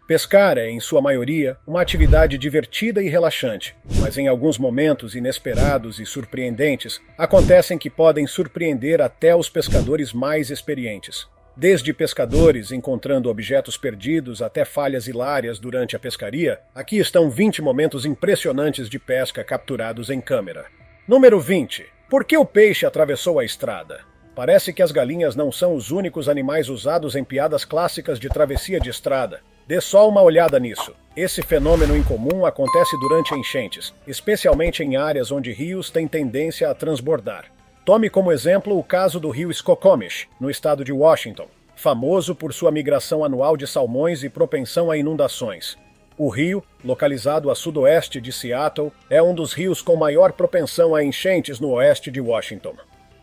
Pescar é, em sua maioria, uma atividade divertida e relaxante, mas em alguns momentos inesperados e surpreendentes, acontecem que podem surpreender até os pescadores mais experientes. Desde pescadores encontrando objetos perdidos até falhas hilárias durante a pescaria, aqui estão 20 momentos impressionantes de pesca capturados em câmera. Número 20. Por que o peixe atravessou a estrada? Parece que as galinhas não são os únicos animais usados em piadas clássicas de travessia de estrada. Dê só uma olhada nisso. Esse fenômeno incomum acontece durante enchentes, especialmente em áreas onde rios têm tendência a transbordar. Tome como exemplo o caso do rio Squamish, no estado de Washington, famoso por sua migração anual de salmões e propensão a inundações. O rio, localizado a sudoeste de Seattle, é um dos rios com maior propensão a enchentes no oeste de Washington.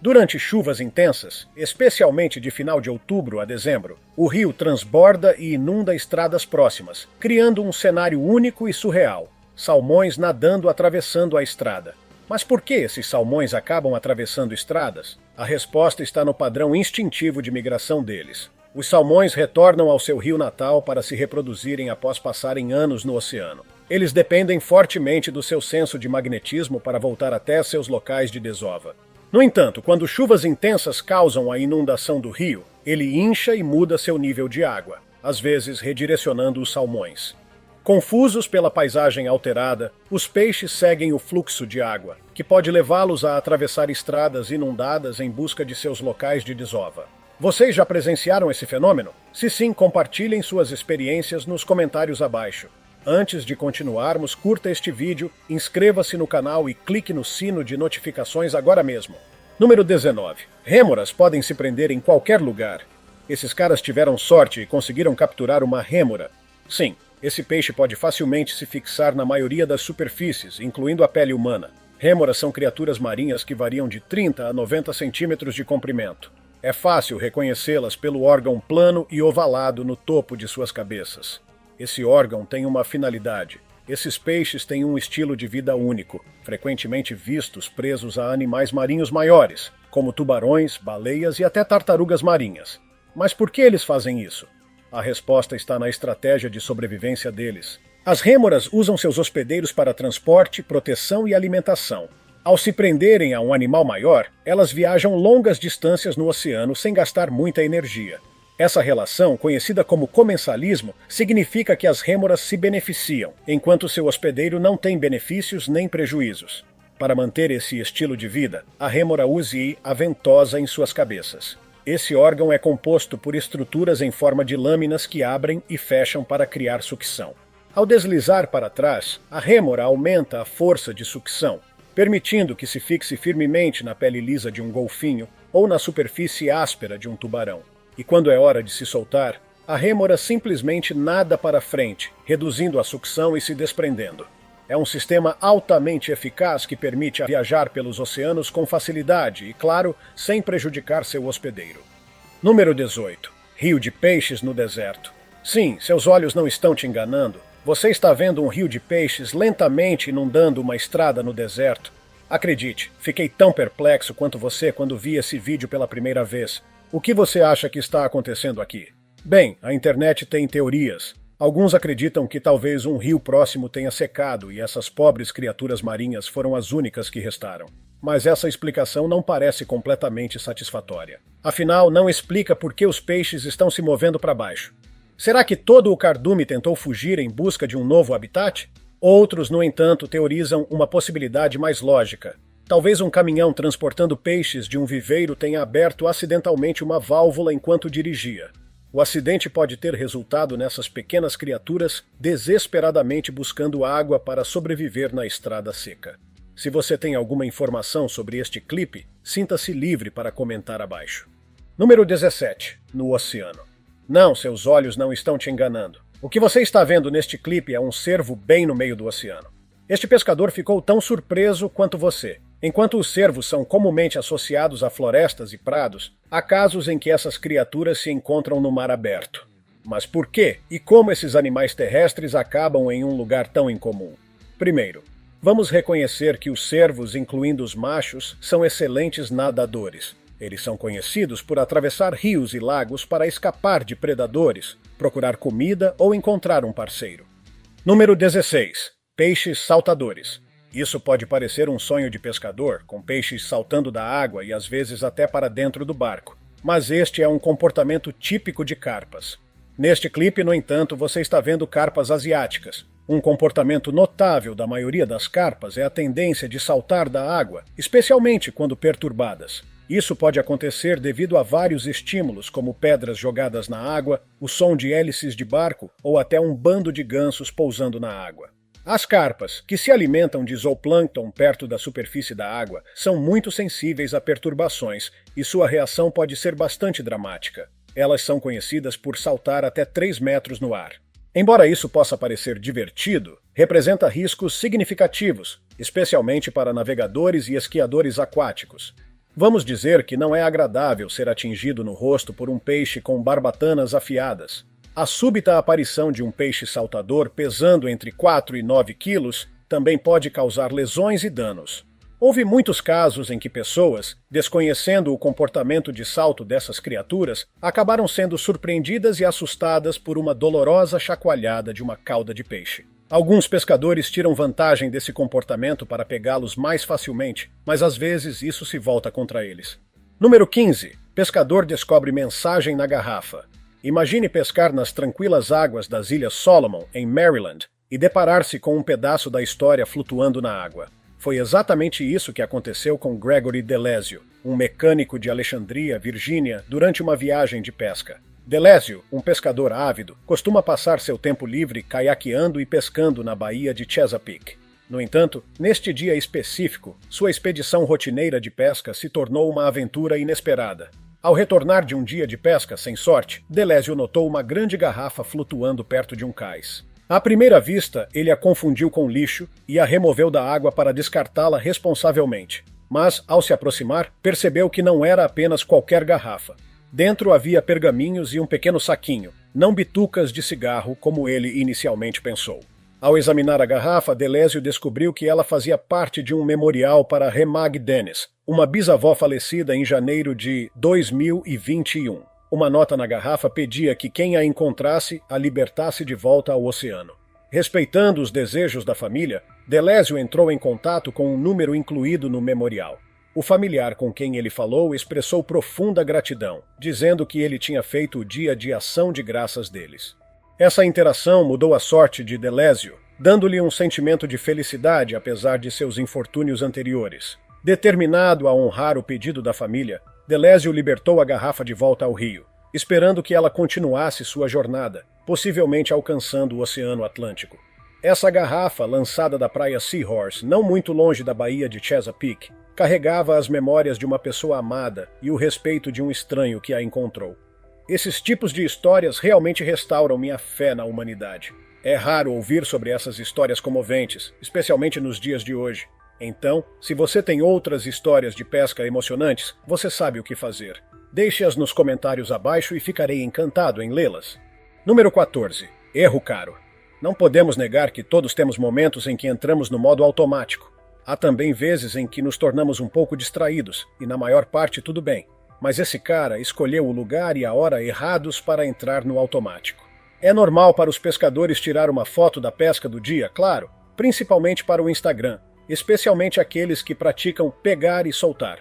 Durante chuvas intensas, especialmente de final de outubro a dezembro, o rio transborda e inunda estradas próximas, criando um cenário único e surreal: salmões nadando atravessando a estrada. Mas por que esses salmões acabam atravessando estradas? A resposta está no padrão instintivo de migração deles. Os salmões retornam ao seu rio natal para se reproduzirem após passarem anos no oceano. Eles dependem fortemente do seu senso de magnetismo para voltar até seus locais de desova. No entanto, quando chuvas intensas causam a inundação do rio, ele incha e muda seu nível de água, às vezes redirecionando os salmões. Confusos pela paisagem alterada, os peixes seguem o fluxo de água, que pode levá-los a atravessar estradas inundadas em busca de seus locais de desova. Vocês já presenciaram esse fenômeno? Se sim, compartilhem suas experiências nos comentários abaixo. Antes de continuarmos, curta este vídeo, inscreva-se no canal e clique no sino de notificações agora mesmo. Número 19. Rêmoras podem se prender em qualquer lugar. Esses caras tiveram sorte e conseguiram capturar uma rêmora. Sim, esse peixe pode facilmente se fixar na maioria das superfícies, incluindo a pele humana. Rêmoras são criaturas marinhas que variam de 30 a 90 centímetros de comprimento. É fácil reconhecê-las pelo órgão plano e ovalado no topo de suas cabeças. Esse órgão tem uma finalidade. Esses peixes têm um estilo de vida único, frequentemente vistos presos a animais marinhos maiores, como tubarões, baleias e até tartarugas marinhas. Mas por que eles fazem isso? A resposta está na estratégia de sobrevivência deles. As rêmoras usam seus hospedeiros para transporte, proteção e alimentação. Ao se prenderem a um animal maior, elas viajam longas distâncias no oceano sem gastar muita energia. Essa relação, conhecida como comensalismo, significa que as rêmoras se beneficiam, enquanto seu hospedeiro não tem benefícios nem prejuízos. Para manter esse estilo de vida, a rêmora usa a ventosa em suas cabeças. Esse órgão é composto por estruturas em forma de lâminas que abrem e fecham para criar sucção. Ao deslizar para trás, a rêmora aumenta a força de sucção, permitindo que se fixe firmemente na pele lisa de um golfinho ou na superfície áspera de um tubarão. E quando é hora de se soltar, a rêmora simplesmente nada para frente, reduzindo a sucção e se desprendendo. É um sistema altamente eficaz que permite viajar pelos oceanos com facilidade e, claro, sem prejudicar seu hospedeiro. Número 18. Rio de peixes no deserto. Sim, seus olhos não estão te enganando. Você está vendo um rio de peixes lentamente inundando uma estrada no deserto. Acredite, fiquei tão perplexo quanto você quando vi esse vídeo pela primeira vez. O que você acha que está acontecendo aqui? Bem, a internet tem teorias. Alguns acreditam que talvez um rio próximo tenha secado e essas pobres criaturas marinhas foram as únicas que restaram. Mas essa explicação não parece completamente satisfatória. Afinal, não explica por que os peixes estão se movendo para baixo. Será que todo o cardume tentou fugir em busca de um novo habitat? Outros, no entanto, teorizam uma possibilidade mais lógica. Talvez um caminhão transportando peixes de um viveiro tenha aberto acidentalmente uma válvula enquanto dirigia. O acidente pode ter resultado nessas pequenas criaturas desesperadamente buscando água para sobreviver na estrada seca. Se você tem alguma informação sobre este clipe, sinta-se livre para comentar abaixo. Número 17. No oceano. Não, seus olhos não estão te enganando. O que você está vendo neste clipe é um cervo bem no meio do oceano. Este pescador ficou tão surpreso quanto você. Enquanto os cervos são comumente associados a florestas e prados, há casos em que essas criaturas se encontram no mar aberto. Mas por quê e como esses animais terrestres acabam em um lugar tão incomum? Primeiro, vamos reconhecer que os cervos, incluindo os machos, são excelentes nadadores. Eles são conhecidos por atravessar rios e lagos para escapar de predadores, procurar comida ou encontrar um parceiro. Número 16. Peixes saltadores. Isso pode parecer um sonho de pescador, com peixes saltando da água e às vezes até para dentro do barco. Mas este é um comportamento típico de carpas. Neste clipe, no entanto, você está vendo carpas asiáticas. Um comportamento notável da maioria das carpas é a tendência de saltar da água, especialmente quando perturbadas. Isso pode acontecer devido a vários estímulos, como pedras jogadas na água, o som de hélices de barco ou até um bando de gansos pousando na água. As carpas, que se alimentam de zooplâncton perto da superfície da água, são muito sensíveis a perturbações e sua reação pode ser bastante dramática. Elas são conhecidas por saltar até 3 metros no ar. Embora isso possa parecer divertido, representa riscos significativos, especialmente para navegadores e esquiadores aquáticos. Vamos dizer que não é agradável ser atingido no rosto por um peixe com barbatanas afiadas. A súbita aparição de um peixe saltador pesando entre 4 e 9 quilos também pode causar lesões e danos. Houve muitos casos em que pessoas, desconhecendo o comportamento de salto dessas criaturas, acabaram sendo surpreendidas e assustadas por uma dolorosa chacoalhada de uma cauda de peixe. Alguns pescadores tiram vantagem desse comportamento para pegá-los mais facilmente, mas às vezes isso se volta contra eles. Número 15. Pescador descobre mensagem na garrafa. Imagine pescar nas tranquilas águas das Ilhas Solomon, em Maryland, e deparar-se com um pedaço da história flutuando na água. Foi exatamente isso que aconteceu com Gregory Delezio, um mecânico de Alexandria, Virgínia, durante uma viagem de pesca. Delezio, um pescador ávido, costuma passar seu tempo livre caiaqueando e pescando na baía de Chesapeake. No entanto, neste dia específico, sua expedição rotineira de pesca se tornou uma aventura inesperada. Ao retornar de um dia de pesca sem sorte, Delezio notou uma grande garrafa flutuando perto de um cais. À primeira vista, ele a confundiu com lixo e a removeu da água para descartá-la responsavelmente. Mas, ao se aproximar, percebeu que não era apenas qualquer garrafa. Dentro havia pergaminhos e um pequeno saquinho, não bitucas de cigarro como ele inicialmente pensou. Ao examinar a garrafa, Delezio descobriu que ela fazia parte de um memorial para Remag Dennis, uma bisavó falecida em janeiro de 2021. Uma nota na garrafa pedia que quem a encontrasse a libertasse de volta ao oceano. Respeitando os desejos da família, Delezio entrou em contato com um número incluído no memorial. O familiar com quem ele falou expressou profunda gratidão, dizendo que ele tinha feito o dia de ação de graças deles. Essa interação mudou a sorte de Delezio, dando-lhe um sentimento de felicidade apesar de seus infortúnios anteriores. Determinado a honrar o pedido da família, Delezio libertou a garrafa de volta ao rio, esperando que ela continuasse sua jornada, possivelmente alcançando o Oceano Atlântico. Essa garrafa, lançada da praia Seahorse, não muito longe da baía de Chesapeake, carregava as memórias de uma pessoa amada e o respeito de um estranho que a encontrou. Esses tipos de histórias realmente restauram minha fé na humanidade. É raro ouvir sobre essas histórias comoventes, especialmente nos dias de hoje. Então, se você tem outras histórias de pesca emocionantes, você sabe o que fazer. Deixe-as nos comentários abaixo e ficarei encantado em lê-las. Número 14. Erro caro. Não podemos negar que todos temos momentos em que entramos no modo automático. Há também vezes em que nos tornamos um pouco distraídos, e na maior parte tudo bem. Mas esse cara escolheu o lugar e a hora errados para entrar no automático. É normal para os pescadores tirar uma foto da pesca do dia, claro, principalmente para o Instagram, especialmente aqueles que praticam pegar e soltar.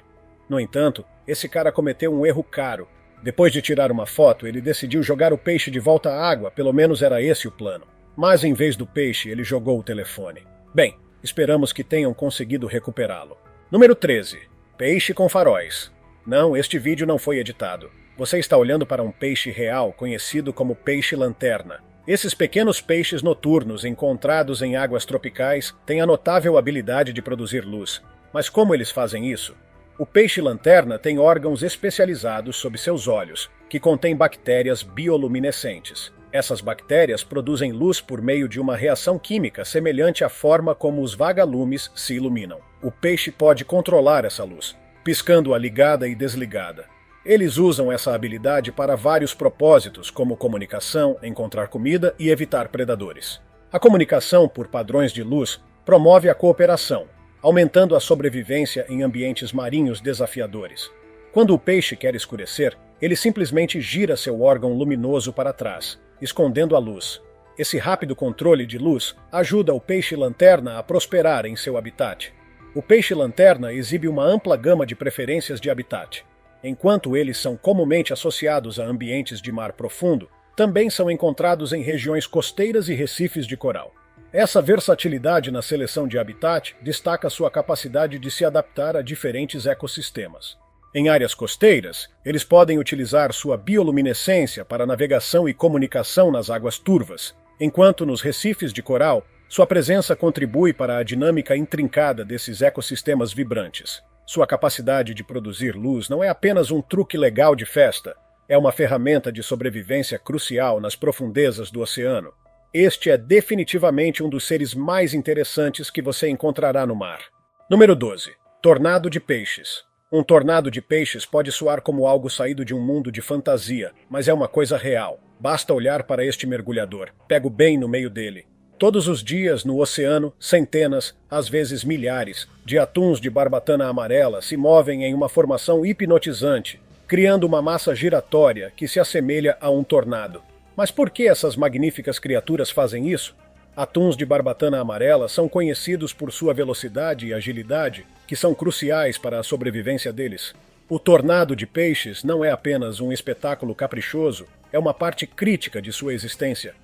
No entanto, esse cara cometeu um erro caro. Depois de tirar uma foto, ele decidiu jogar o peixe de volta à água, pelo menos era esse o plano. Mas em vez do peixe, ele jogou o telefone. Bem, esperamos que tenham conseguido recuperá-lo. Número 13. Peixe com faróis. Não, este vídeo não foi editado. Você está olhando para um peixe real, conhecido como peixe-lanterna. Esses pequenos peixes noturnos encontrados em águas tropicais têm a notável habilidade de produzir luz. Mas como eles fazem isso? O peixe-lanterna tem órgãos especializados sob seus olhos, que contêm bactérias bioluminescentes. Essas bactérias produzem luz por meio de uma reação química semelhante à forma como os vagalumes se iluminam. O peixe pode controlar essa luz, piscando-a ligada e desligada. Eles usam essa habilidade para vários propósitos, como comunicação, encontrar comida e evitar predadores. A comunicação por padrões de luz promove a cooperação, aumentando a sobrevivência em ambientes marinhos desafiadores. Quando o peixe quer escurecer, ele simplesmente gira seu órgão luminoso para trás, escondendo a luz. Esse rápido controle de luz ajuda o peixe-lanterna a prosperar em seu habitat. O peixe-lanterna exibe uma ampla gama de preferências de habitat. Enquanto eles são comumente associados a ambientes de mar profundo, também são encontrados em regiões costeiras e recifes de coral. Essa versatilidade na seleção de habitat destaca sua capacidade de se adaptar a diferentes ecossistemas. Em áreas costeiras, eles podem utilizar sua bioluminescência para navegação e comunicação nas águas turvas, enquanto nos recifes de coral, sua presença contribui para a dinâmica intrincada desses ecossistemas vibrantes. Sua capacidade de produzir luz não é apenas um truque legal de festa, é uma ferramenta de sobrevivência crucial nas profundezas do oceano. Este é definitivamente um dos seres mais interessantes que você encontrará no mar. Número 12. Tornado de peixes. Um tornado de peixes pode soar como algo saído de um mundo de fantasia, mas é uma coisa real. Basta olhar para este mergulhador. Pego bem no meio dele. Todos os dias, no oceano, centenas, às vezes milhares, de atuns de barbatana amarela se movem em uma formação hipnotizante, criando uma massa giratória que se assemelha a um tornado. Mas por que essas magníficas criaturas fazem isso? Atuns de barbatana amarela são conhecidos por sua velocidade e agilidade, que são cruciais para a sobrevivência deles. O tornado de peixes não é apenas um espetáculo caprichoso, é uma parte crítica de sua existência.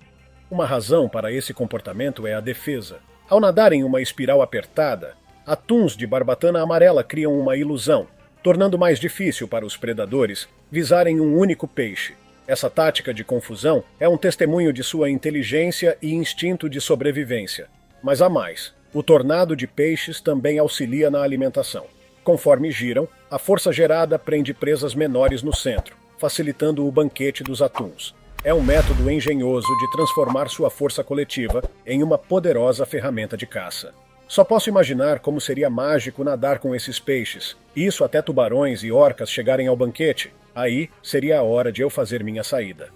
Uma razão para esse comportamento é a defesa. Ao nadar em uma espiral apertada, atuns de barbatana amarela criam uma ilusão, tornando mais difícil para os predadores visarem um único peixe. Essa tática de confusão é um testemunho de sua inteligência e instinto de sobrevivência. Mas há mais. O tornado de peixes também auxilia na alimentação. Conforme giram, a força gerada prende presas menores no centro, facilitando o banquete dos atuns. É um método engenhoso de transformar sua força coletiva em uma poderosa ferramenta de caça. Só posso imaginar como seria mágico nadar com esses peixes, isso até tubarões e orcas chegarem ao banquete. Aí seria a hora de eu fazer minha saída.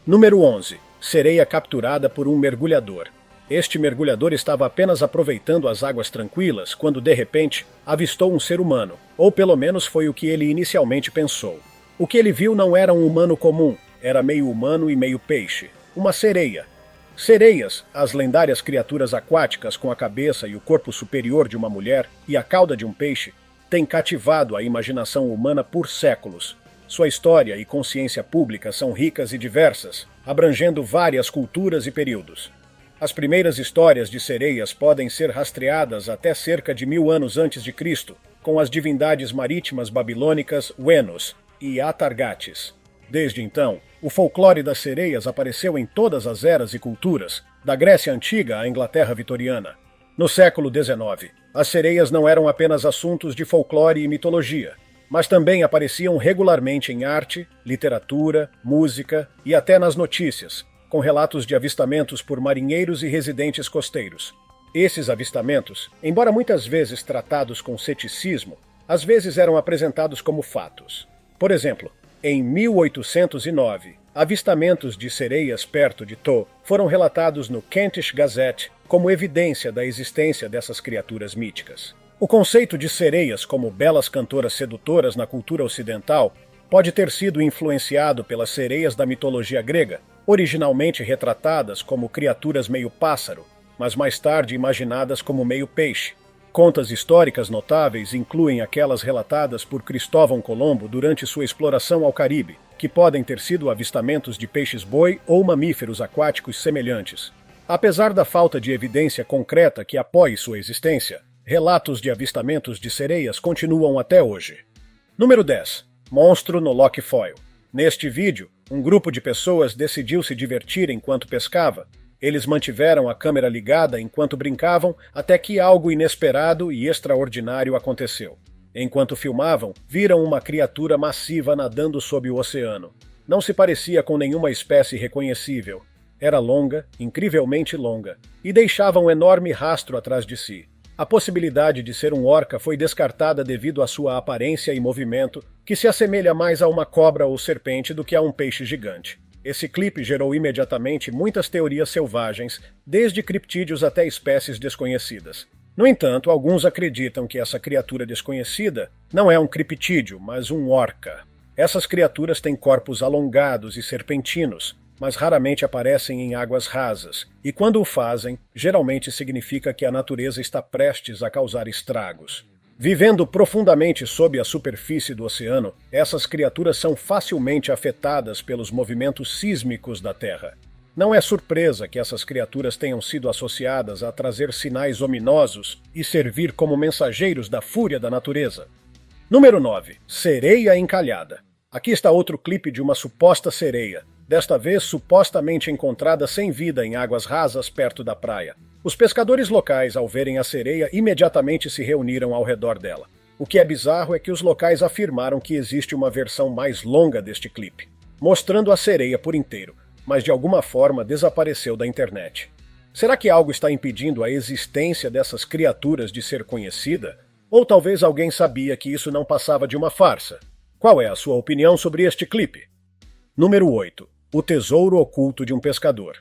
Número 11. Sereia capturada por um mergulhador. Este mergulhador estava apenas aproveitando as águas tranquilas quando, de repente, avistou um ser humano, ou pelo menos foi o que ele inicialmente pensou. O que ele viu não era um humano comum, era meio humano e meio peixe. Uma sereia. Sereias, as lendárias criaturas aquáticas com a cabeça e o corpo superior de uma mulher e a cauda de um peixe, têm cativado a imaginação humana por séculos. Sua história e consciência pública são ricas e diversas, abrangendo várias culturas e períodos. As primeiras histórias de sereias podem ser rastreadas até cerca de 1000 anos antes de Cristo, com as divindades marítimas babilônicas Uenus e Atargates. Desde então, o folclore das sereias apareceu em todas as eras e culturas, da Grécia Antiga à Inglaterra Vitoriana. No século XIX, as sereias não eram apenas assuntos de folclore e mitologia, mas também apareciam regularmente em arte, literatura, música e até nas notícias, com relatos de avistamentos por marinheiros e residentes costeiros. Esses avistamentos, embora muitas vezes tratados com ceticismo, às vezes eram apresentados como fatos. Por exemplo, em 1809, avistamentos de sereias perto de Thau foram relatados no Kentish Gazette como evidência da existência dessas criaturas míticas. O conceito de sereias como belas cantoras sedutoras na cultura ocidental pode ter sido influenciado pelas sereias da mitologia grega, originalmente retratadas como criaturas meio pássaro, mas mais tarde imaginadas como meio peixe. Contas históricas notáveis incluem aquelas relatadas por Cristóvão Colombo durante sua exploração ao Caribe, que podem ter sido avistamentos de peixes-boi ou mamíferos aquáticos semelhantes. Apesar da falta de evidência concreta que apoie sua existência, relatos de avistamentos de sereias continuam até hoje. Número 10. Monstro no Loch Foyle. Neste vídeo, um grupo de pessoas decidiu se divertir enquanto pescava. Eles mantiveram a câmera ligada enquanto brincavam até que algo inesperado e extraordinário aconteceu. Enquanto filmavam, viram uma criatura massiva nadando sob o oceano. Não se parecia com nenhuma espécie reconhecível. Era longa, incrivelmente longa, e deixava um enorme rastro atrás de si. A possibilidade de ser um orca foi descartada devido à sua aparência e movimento, que se assemelha mais a uma cobra ou serpente do que a um peixe gigante. Esse clipe gerou imediatamente muitas teorias selvagens, desde criptídeos até espécies desconhecidas. No entanto, alguns acreditam que essa criatura desconhecida Não é um criptídeo, mas um orca. Essas criaturas têm corpos alongados e serpentinos, mas raramente aparecem em águas rasas, e quando o fazem, geralmente significa que a natureza está prestes a causar estragos. Vivendo profundamente sob a superfície do oceano, essas criaturas são facilmente afetadas pelos movimentos sísmicos da Terra. Não é surpresa que essas criaturas tenham sido associadas a trazer sinais ominosos e servir como mensageiros da fúria da natureza. Número 9. Sereia encalhada. Aqui está outro clipe de uma suposta sereia, desta vez supostamente encontrada sem vida em águas rasas perto da praia. Os pescadores locais, ao verem a sereia, imediatamente se reuniram ao redor dela. O que é bizarro é que os locais afirmaram que existe uma versão mais longa deste clipe, mostrando a sereia por inteiro, mas de alguma forma desapareceu da internet. Será que algo está impedindo a existência dessas criaturas de ser conhecida? Ou talvez alguém sabia que isso não passava de uma farsa? Qual é a sua opinião sobre este clipe? Número 8. O tesouro oculto de um pescador.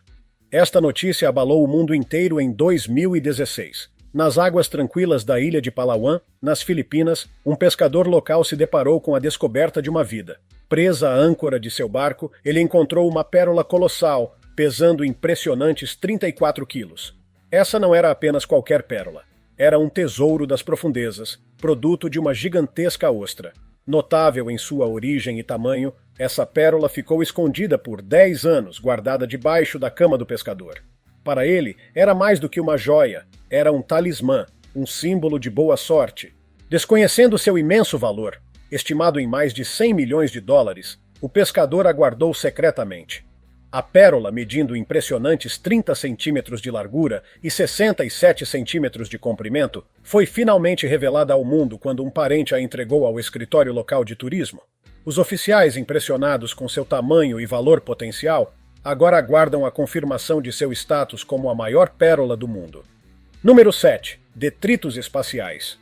Esta notícia abalou o mundo inteiro em 2016. Nas águas tranquilas da ilha de Palawan, nas Filipinas, um pescador local se deparou com a descoberta de uma vida. Presa à âncora de seu barco, ele encontrou uma pérola colossal, pesando impressionantes 34 quilos. Essa não era apenas qualquer pérola. Era um tesouro das profundezas, produto de uma gigantesca ostra. Notável em sua origem e tamanho, essa pérola ficou escondida por 10 anos, guardada debaixo da cama do pescador. Para ele, era mais do que uma joia, era um talismã, um símbolo de boa sorte. Desconhecendo seu imenso valor, estimado em mais de 100 milhões de dólares, o pescador aguardou secretamente. A pérola, medindo impressionantes 30 centímetros de largura e 67 centímetros de comprimento, foi finalmente revelada ao mundo quando um parente a entregou ao escritório local de turismo. Os oficiais, impressionados com seu tamanho e valor potencial, agora aguardam a confirmação de seu status como a maior pérola do mundo. Número 7. Detritos espaciais.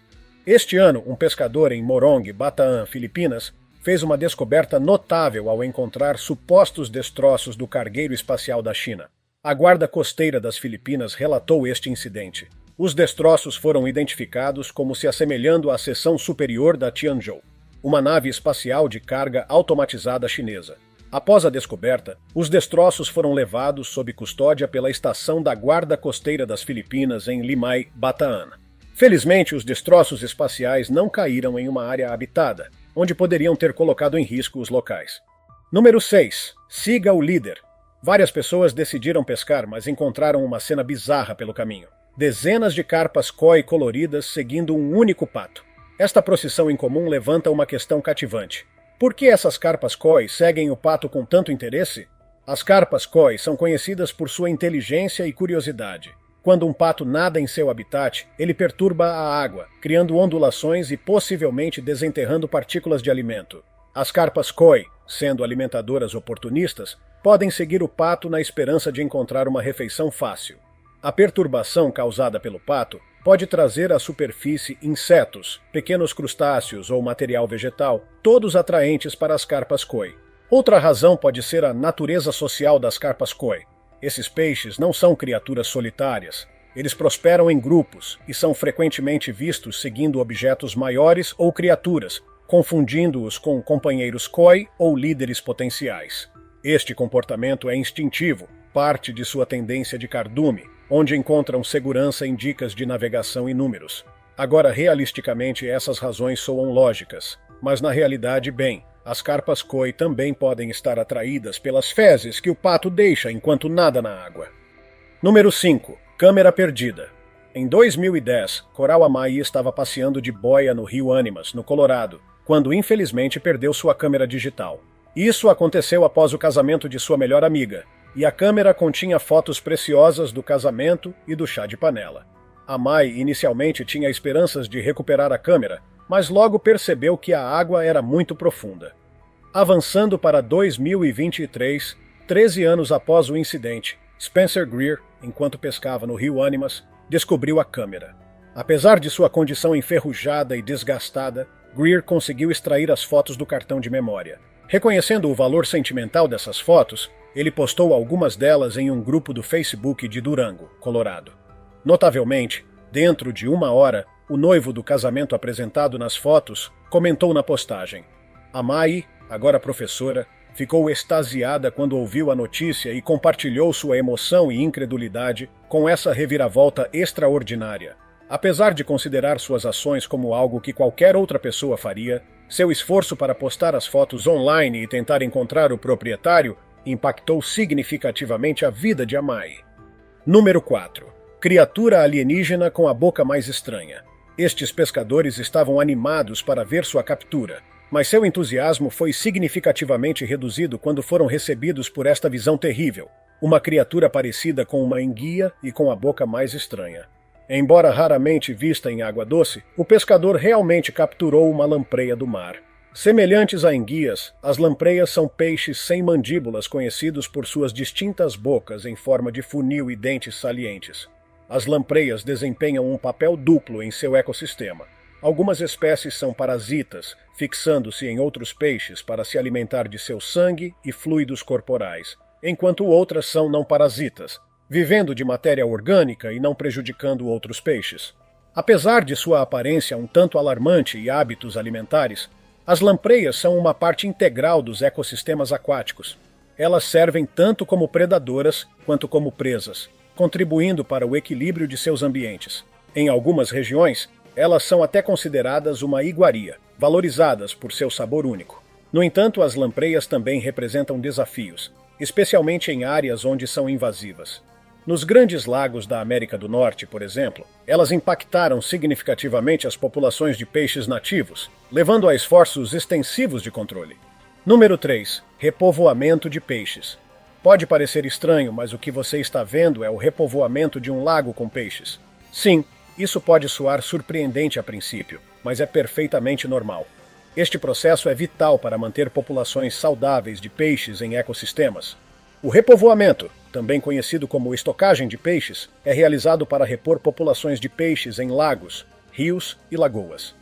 Este ano, um pescador em Morong, Bataan, Filipinas, fez uma descoberta notável ao encontrar supostos destroços do cargueiro espacial da China. A Guarda Costeira das Filipinas relatou este incidente. Os destroços foram identificados como se assemelhando à seção superior da Tianzhou, uma nave espacial de carga automatizada chinesa. Após a descoberta, os destroços foram levados sob custódia pela estação da Guarda Costeira das Filipinas em Limay, Bataan. Felizmente, os destroços espaciais não caíram em uma área habitada, onde poderiam ter colocado em risco os locais. Número 6. Siga o líder. Várias pessoas decidiram pescar, mas encontraram uma cena bizarra pelo caminho. Dezenas de carpas koi coloridas seguindo um único pato. Esta procissão incomum levanta uma questão cativante. Por que essas carpas koi seguem o pato com tanto interesse? As carpas koi são conhecidas por sua inteligência e curiosidade. Quando um pato nada em seu habitat, ele perturba a água, criando ondulações e possivelmente desenterrando partículas de alimento. As carpas koi, sendo alimentadoras oportunistas, podem seguir o pato na esperança de encontrar uma refeição fácil. A perturbação causada pelo pato pode trazer à superfície insetos, pequenos crustáceos ou material vegetal, todos atraentes para as carpas koi. Outra razão pode ser a natureza social das carpas koi. Esses peixes não são criaturas solitárias. Eles prosperam em grupos e são frequentemente vistos seguindo objetos maiores ou criaturas, confundindo-os com companheiros koi ou líderes potenciais. Este comportamento é instintivo, parte de sua tendência de cardume, onde encontram segurança em dicas de navegação e números. Agora, realisticamente, essas razões soam lógicas, mas na realidade, bem, as carpas koi também podem estar atraídas pelas fezes que o pato deixa enquanto nada na água. Número 5. Câmera perdida. Em 2010, Coral Amai estava passeando de boia no rio Animas, no Colorado, quando infelizmente perdeu sua câmera digital. Isso aconteceu após o casamento de sua melhor amiga, e a câmera continha fotos preciosas do casamento e do chá de panela. Amai inicialmente tinha esperanças de recuperar a câmera, mas logo percebeu que a água era muito profunda. Avançando para 2023, 13 anos após o incidente, Spencer Greer, enquanto pescava no rio Animas, descobriu a câmera. Apesar de sua condição enferrujada e desgastada, Greer conseguiu extrair as fotos do cartão de memória. Reconhecendo o valor sentimental dessas fotos, ele postou algumas delas em um grupo do Facebook de Durango, Colorado. Notavelmente, dentro de 1 hora, o noivo do casamento apresentado nas fotos, comentou na postagem: "A Mai, agora professora, ficou extasiada quando ouviu a notícia e compartilhou sua emoção e incredulidade com essa reviravolta extraordinária. Apesar de considerar suas ações como algo que qualquer outra pessoa faria, seu esforço para postar as fotos online e tentar encontrar o proprietário impactou significativamente a vida de Amai." Número 4. Criatura alienígena com a boca mais estranha. Estes pescadores estavam animados para ver sua captura, mas seu entusiasmo foi significativamente reduzido quando foram recebidos por esta visão terrível: uma criatura parecida com uma enguia e com a boca mais estranha. Embora raramente vista em água doce, o pescador realmente capturou uma lampreia do mar. Semelhantes a enguias, as lampreias são peixes sem mandíbulas conhecidos por suas distintas bocas em forma de funil e dentes salientes. As lampreias desempenham um papel duplo em seu ecossistema. Algumas espécies são parasitas, fixando-se em outros peixes para se alimentar de seu sangue e fluidos corporais, enquanto outras são não parasitas, vivendo de matéria orgânica e não prejudicando outros peixes. Apesar de sua aparência um tanto alarmante e hábitos alimentares, as lampreias são uma parte integral dos ecossistemas aquáticos. Elas servem tanto como predadoras quanto como presas, contribuindo para o equilíbrio de seus ambientes. Em algumas regiões, elas são até consideradas uma iguaria, valorizadas por seu sabor único. No entanto, as lampreias também representam desafios, especialmente em áreas onde são invasivas. Nos grandes lagos da América do Norte, por exemplo, elas impactaram significativamente as populações de peixes nativos, levando a esforços extensivos de controle. Número 3. Repovoamento de peixes. Pode parecer estranho, mas o que você está vendo é o repovoamento de um lago com peixes. Sim, isso pode soar surpreendente a princípio, mas é perfeitamente normal. Este processo é vital para manter populações saudáveis de peixes em ecossistemas. O repovoamento, também conhecido como estocagem de peixes, é realizado para repor populações de peixes em lagos, rios e lagoas.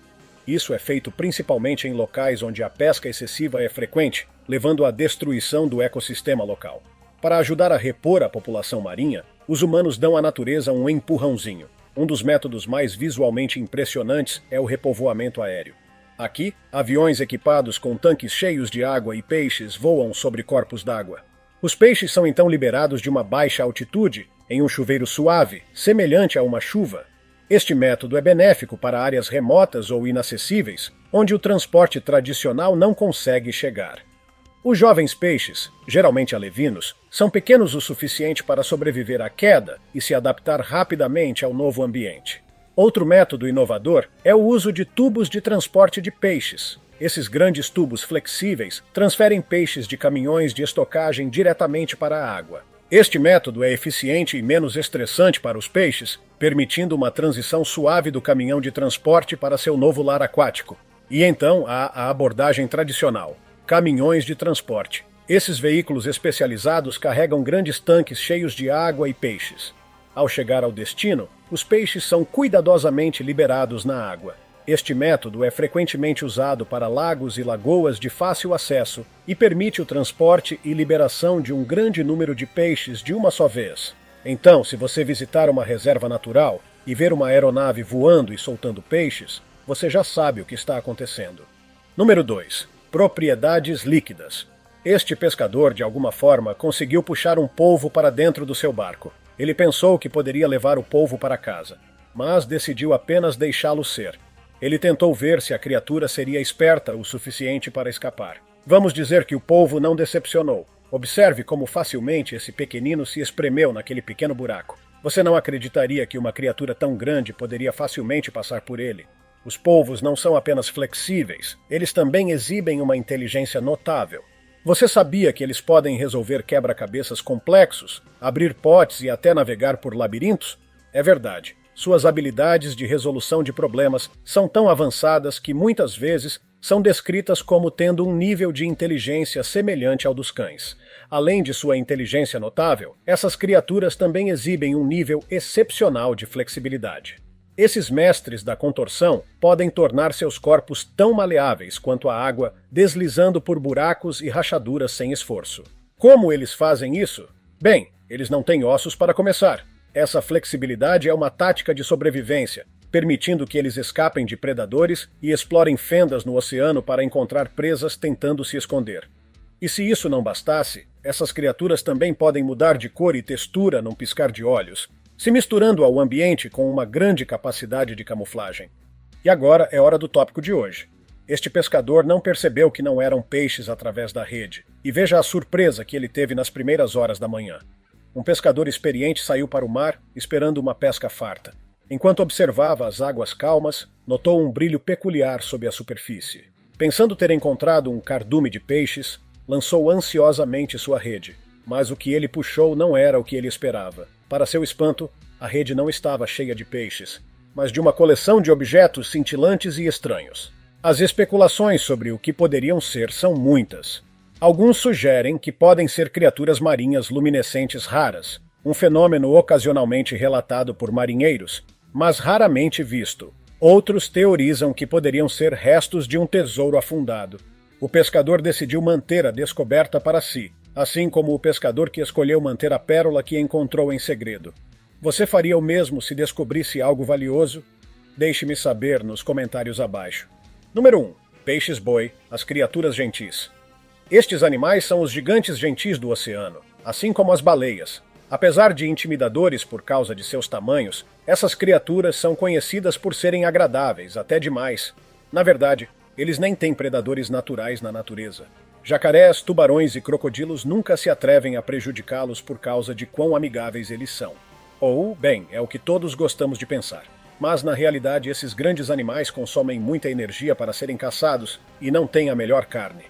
Isso é feito principalmente em locais onde a pesca excessiva é frequente, levando à destruição do ecossistema local. Para ajudar a repor a população marinha, os humanos dão à natureza um empurrãozinho. Um dos métodos mais visualmente impressionantes é o repovoamento aéreo. Aqui, aviões equipados com tanques cheios de água e peixes voam sobre corpos d'água. Os peixes são então liberados de uma baixa altitude, em um chuveiro suave, semelhante a uma chuva. Este método é benéfico para áreas remotas ou inacessíveis, onde o transporte tradicional não consegue chegar. Os jovens peixes, geralmente alevinos, são pequenos o suficiente para sobreviver à queda e se adaptar rapidamente ao novo ambiente. Outro método inovador é o uso de tubos de transporte de peixes. Esses grandes tubos flexíveis transferem peixes de caminhões de estocagem diretamente para a água. Este método é eficiente e menos estressante para os peixes, permitindo uma transição suave do caminhão de transporte para seu novo lar aquático. E então há a abordagem tradicional: caminhões de transporte. Esses veículos especializados carregam grandes tanques cheios de água e peixes. Ao chegar ao destino, os peixes são cuidadosamente liberados na água. Este método é frequentemente usado para lagos e lagoas de fácil acesso e permite o transporte e liberação de um grande número de peixes de uma só vez. Então, se você visitar uma reserva natural e ver uma aeronave voando e soltando peixes, você já sabe o que está acontecendo. Número 2. Propriedades líquidas. Este pescador, de alguma forma, conseguiu puxar um polvo para dentro do seu barco. Ele pensou que poderia levar o polvo para casa, mas decidiu apenas deixá-lo ser. Ele tentou ver se a criatura seria esperta o suficiente para escapar. Vamos dizer que o polvo não decepcionou. Observe como facilmente esse pequenino se espremeu naquele pequeno buraco. Você não acreditaria que uma criatura tão grande poderia facilmente passar por ele. Os polvos não são apenas flexíveis, eles também exibem uma inteligência notável. Você sabia que eles podem resolver quebra-cabeças complexos, abrir potes e até navegar por labirintos? É verdade. Suas habilidades de resolução de problemas são tão avançadas que muitas vezes são descritas como tendo um nível de inteligência semelhante ao dos cães. Além de sua inteligência notável, essas criaturas também exibem um nível excepcional de flexibilidade. Esses mestres da contorção podem tornar seus corpos tão maleáveis quanto a água, deslizando por buracos e rachaduras sem esforço. Como eles fazem isso? Bem, eles não têm ossos para começar. Essa flexibilidade é uma tática de sobrevivência, permitindo que eles escapem de predadores e explorem fendas no oceano para encontrar presas tentando se esconder. E se isso não bastasse, essas criaturas também podem mudar de cor e textura num piscar de olhos, se misturando ao ambiente com uma grande capacidade de camuflagem. E agora é hora do tópico de hoje. Este pescador não percebeu que não eram peixes através da rede, e veja a surpresa que ele teve nas primeiras horas da manhã. Um pescador experiente saiu para o mar, esperando uma pesca farta. Enquanto observava as águas calmas, notou um brilho peculiar sob a superfície. Pensando ter encontrado um cardume de peixes, lançou ansiosamente sua rede, mas o que ele puxou não era o que ele esperava. Para seu espanto, a rede não estava cheia de peixes, mas de uma coleção de objetos cintilantes e estranhos. As especulações sobre o que poderiam ser são muitas. Alguns sugerem que podem ser criaturas marinhas luminescentes raras, um fenômeno ocasionalmente relatado por marinheiros, mas raramente visto. Outros teorizam que poderiam ser restos de um tesouro afundado. O pescador decidiu manter a descoberta para si, assim como o pescador que escolheu manter a pérola que encontrou em segredo. Você faria o mesmo se descobrisse algo valioso? Deixe-me saber nos comentários abaixo. Número 1. Peixes-boi, as criaturas gentis. Estes animais são os gigantes gentis do oceano, assim como as baleias. Apesar de intimidadores por causa de seus tamanhos, essas criaturas são conhecidas por serem agradáveis, até demais. Na verdade, eles nem têm predadores naturais na natureza. Jacarés, tubarões e crocodilos nunca se atrevem a prejudicá-los por causa de quão amigáveis eles são. Ou, bem, é o que todos gostamos de pensar. Mas, na realidade, esses grandes animais consomem muita energia para serem caçados e não têm a melhor carne.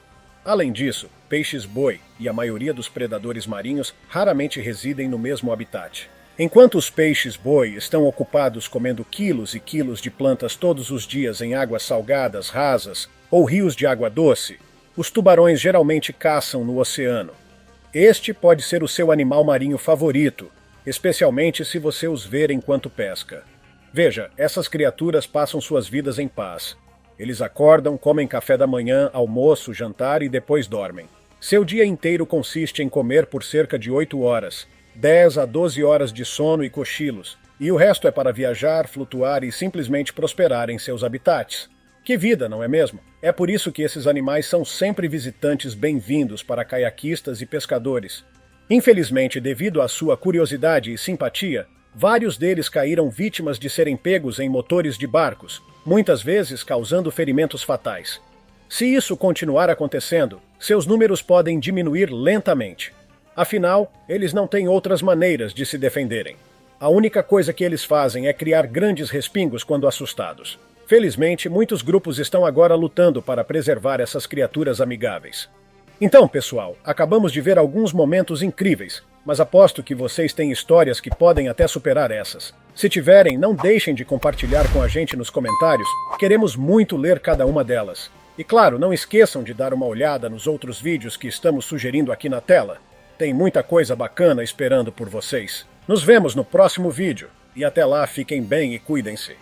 Além disso, peixes-boi e a maioria dos predadores marinhos raramente residem no mesmo habitat. Enquanto os peixes-boi estão ocupados comendo quilos e quilos de plantas todos os dias em águas salgadas, rasas ou rios de água doce, os tubarões geralmente caçam no oceano. Este pode ser o seu animal marinho favorito, especialmente se você os ver enquanto pesca. Veja, essas criaturas passam suas vidas em paz. Eles acordam, comem café da manhã, almoço, jantar e depois dormem. Seu dia inteiro consiste em comer por cerca de 8 horas, 10 a 12 horas de sono e cochilos, e o resto é para viajar, flutuar e simplesmente prosperar em seus habitats. Que vida, não é mesmo? É por isso que esses animais são sempre visitantes bem-vindos para caiaquistas e pescadores. Infelizmente, devido à sua curiosidade e simpatia, vários deles caíram vítimas de serem pegos em motores de barcos, muitas vezes causando ferimentos fatais. Se isso continuar acontecendo, seus números podem diminuir lentamente. Afinal, eles não têm outras maneiras de se defenderem. A única coisa que eles fazem é criar grandes respingos quando assustados. Felizmente, muitos grupos estão agora lutando para preservar essas criaturas amigáveis. Então, pessoal, acabamos de ver alguns momentos incríveis, mas aposto que vocês têm histórias que podem até superar essas. Se tiverem, não deixem de compartilhar com a gente nos comentários, queremos muito ler cada uma delas. E claro, não esqueçam de dar uma olhada nos outros vídeos que estamos sugerindo aqui na tela. Tem muita coisa bacana esperando por vocês. Nos vemos no próximo vídeo, e até lá fiquem bem e cuidem-se.